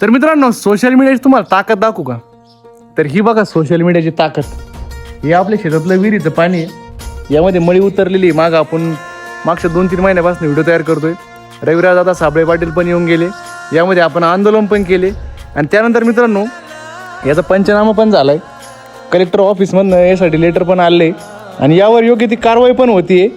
तर मित्रांनो, सोशल मीडियाची तुम्हाला ताकद दाखवू का? तर ही बघा सोशल मीडियाची ताकद. हे आपल्या शेतातलं विहिरीचं पाणी आहे. यामध्ये मळी उतरलेली आहे. आपण मागच्या 2-3 महिन्यापासून व्हिडिओ तयार करतोय. रविराज दादा साबळे पाटील पण येऊन गेले. यामध्ये आपण आंदोलन पण केले आणि त्यानंतर मित्रांनो याचा पंचनामा पण झालाय. कलेक्टर ऑफिसमधनं यासाठी लेटर पण आले आणि यावर योग्य ती कारवाई पण होतीये.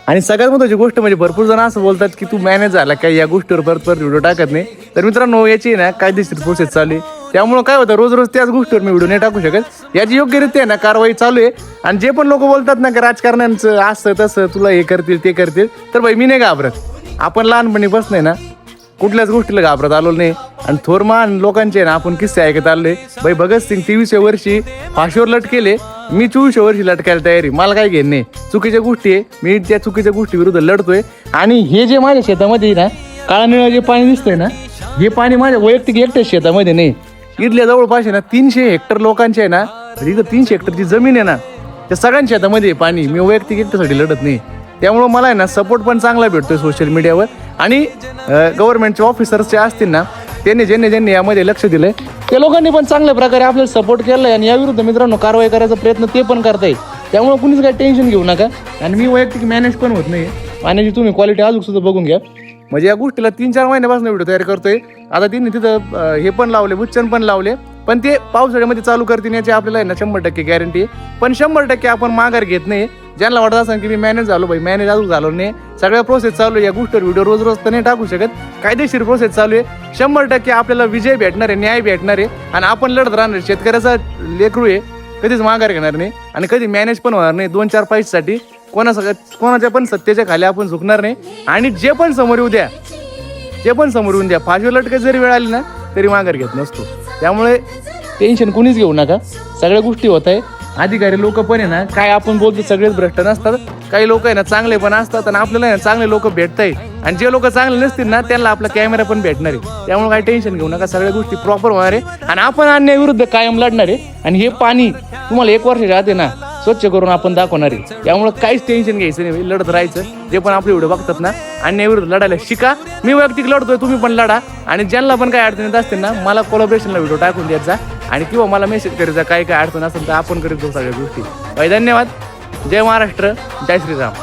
आणि सगळ्यात महत्त्वाची गोष्ट म्हणजे भरपूर जण असं बोलतात की तू मॅनेज झाला काय या गोष्टीवर परत व्हिडिओ टाकत नाही. तर मित्रांनो, याची ना कायदेशीर प्रोसेस चालू आहे. त्यामुळं काय होतं, रोज त्याच गोष्टीवर मी व्हिडिओ नाही टाकू शकत. याची योग्यरित्या ना कारवाई चालू आहे. आणि जे पण लोक बोलतात ना की राजकारण्यांचं असं तसं तुला हे करतील ते करतील, तर भाई मी नाही घाबरत. आपण लहानपणीपासून आहे ना कुठल्याच गोष्टीला घाबरत आलो नाही. आणि थोरमान लोकांचे ना आपण किस्से ऐकत आलोय. भाई भगतसिंग 23व्या वर्षी फाशीवर लटकेले, मी 24व्या वर्षी लटकायला तयारी. मला काय घेणं नाही. चुकीच्या गोष्टी आहे, मी त्या चुकीच्या गोष्टी विरुद्ध लढतोय. आणि हे जे माझ्या शेतामध्ये ना काळा निळं जे पाणी दिसतंय ना, हे पाणी माझ्या वैयक्तिक एकट्या शेतामध्ये नाही. इथल्या जवळपास आहे ना 300 हेक्टर लोकांचे आहे ना, इथं 300 हेक्टरची जमीन आहे ना, त्या सगळ्यांच्या शेतामध्ये पाणी. मी वैयक्तिक एकट्यासाठी लढत नाही. त्यामुळं मला आहे ना सपोर्ट पण चांगला भेटतोय सोशल मीडियावर. आणि गव्हर्नमेंटचे ऑफिसर्स जे असतील ना, त्यांनी ज्यांनी यामध्ये लक्ष दिलंय त्या लोकांनी पण चांगल्या प्रकारे आपल्याला सपोर्ट केलाय. आणि याविरुद्ध मित्रांनो कारवाई करायचा प्रयत्न ते पण करताय. त्यामुळे कुणीच काही टेन्शन घेऊ नका. आणि मी वैयक्तिक मॅनेज पण होत नाही. पाण्याची तुम्ही क्वालिटी अजून सुद्धा बघून घ्या. म्हणजे या गोष्टीला 3-4 महिन्यापासून व्हिडिओ तयार करतोय. आता त्यांनी तिथं हे पण लावले, बुच्चन पण लावले, पण ते पावसाळ्यामध्ये चालू करतील याची आपल्याला आहे ना 100% गॅरंटी आहे. पण 100% आपण माघार घेत नाही. ज्यांना वाटत असेल की मी मॅनेज झालो, भाई मॅनेज अजून झालो नाही. सगळ्या प्रोसेस चालू आहे. या गोष्टीवर व्हिडिओ रोज तर नाही टाकू शकत. कायदेशीर प्रोसेस चालू आहे. 100% आपल्याला विजय भेटणार आहे, न्याय भेटणार आहे. आणि आपण लढत राहणार. शेतकऱ्याचा लेकरू आहे, कधीच माघार घेणार नाही आणि कधी मॅनेज पण होणार नाही. 2-4 पैशासाठी कोणाच्या पण सत्तेच्या खाली आपण झुकणार नाही. आणि जे पण समोर येऊ द्या, फाशीवर लटकायची जरी वेळ आली ना तरी माघार घेत नसतो. त्यामुळे टेन्शन कुणीच घेऊ नका. सगळ्या गोष्टी होत आहे. अधिकारी लोक पण आहे ना, काय आपण बोलतो सगळेच भ्रष्ट नसतात. काही लोक आहे ना चांगले पण असतात. आणि आपल्याला आहे ना चांगले लोक भेटताय. आणि जे लोक चांगले नसतील ना त्यांना आपला कॅमेरा पण भेटणार आहे. त्यामुळे काही टेन्शन घेऊ नका. सगळ्या गोष्टी प्रॉपर होणार आहे. आणि आपण अन्यायाविरुद्ध कायम लढणार आहे. आणि हे पाणी तुम्हाला 1 वर्ष राहते ना स्वच्छ करून आपण दाखवणार आहे. त्यामुळे काहीच टेन्शन घ्यायचं नाही. लढत राहायचं. जे पण आपले व्हिडिओ बघतात ना, अन्यायाविरुद्ध लढायला शिका. मी वैयक्तिक लढतोय, तुम्ही पण लढा. आणि ज्यांना पण काही अडचण येत असतील ना, मला कोलॅबरेशनला व्हिडिओ टाकून द्यायचा. आणि किंवा मला मेसेज करायचा. काय अडचण असेल तर आपण करीत जाऊ सगळ्या गोष्टी. धन्यवाद. जय महाराष्ट्र, जय श्रीराम.